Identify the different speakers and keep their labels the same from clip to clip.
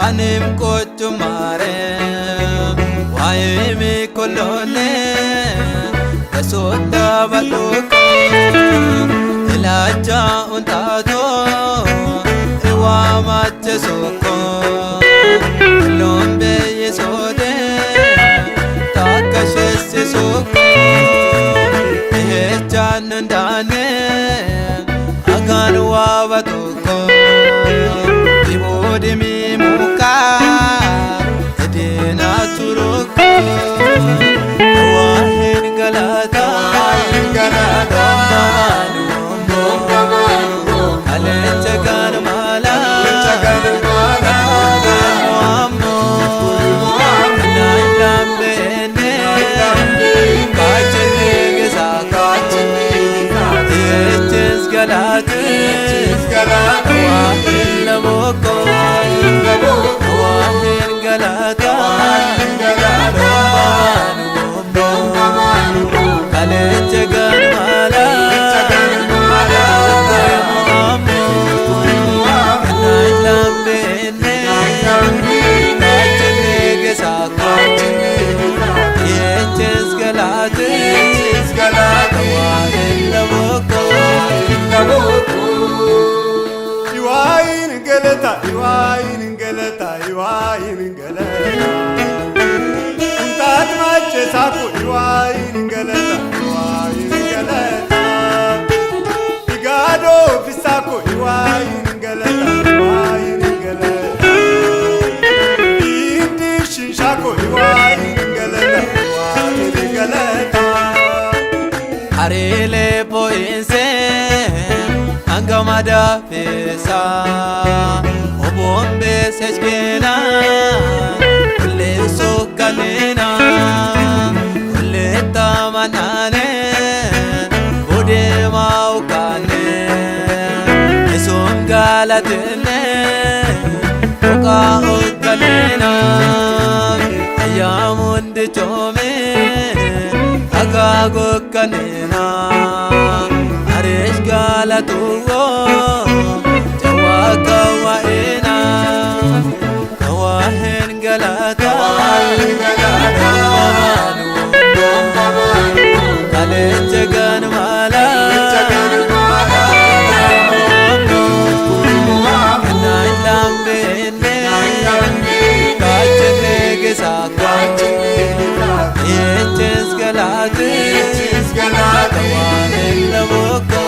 Speaker 1: anim kochu mare wae me kolone kasota baluko ilacha untato ewa mache soko lombe yesode takashese soko chanandane agan wabatoko ibodimi muka edena turoko wahin galata manu alecha ganmala ammo nailambene kachne gesakachne eches galata wahin laboko wahin galata kalecha ganmala nailambene kachne gesakachne eches galata wahin laboko
Speaker 2: Iwain galata Untat mache saku iwain galata Igado fisaku iwain galata Indi shinshaku iwain galata
Speaker 1: arele poinse angamada pesa obombe sechkena kulle sokalena kulle tamanane ode maukane esom galatene oka okalena ayamunde chome agago kanena aresh galatuwo jawaka waena kawahen galata kalecha ganmala nailambene kachne gesakachne eches galata wahin laboko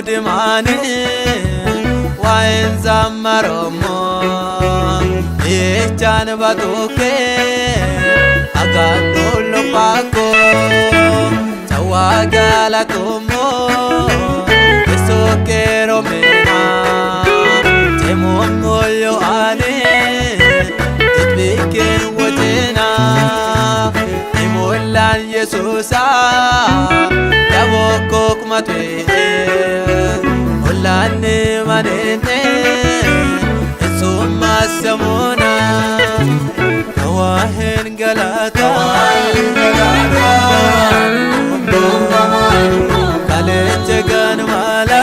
Speaker 1: odimane wain zamaromo echan batoke agano lopako chawagala tomo eso quiero mena temomoyo ane titbiken wajena imolan yesusa yabokok matwe olane manene esuma samona wahin galata kalecha ganmala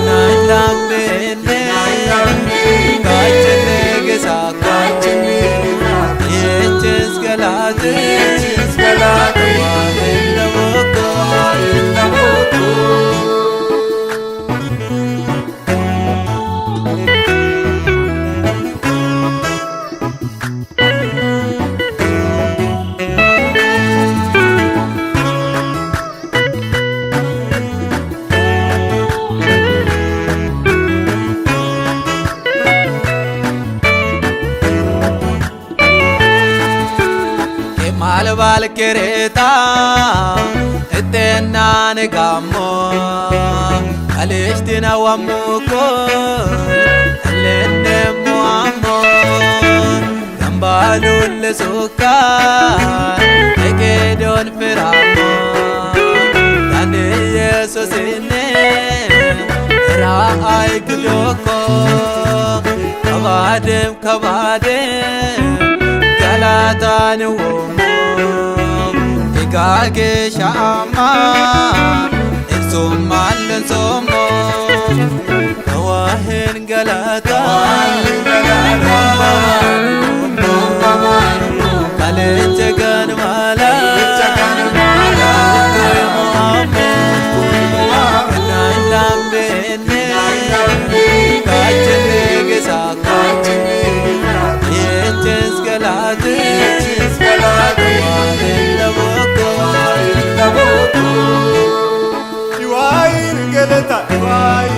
Speaker 1: nailambene kachne gesakachne eches galata wahin laboko balkereta etena negamo alishtina wamuko lenne muammo gambalul suka egedon firamo dane yesusine raay gloko kabadem galatan womo igage shama exumal somo kawahin galata kalitegan mala
Speaker 2: Iwain galata, Iwain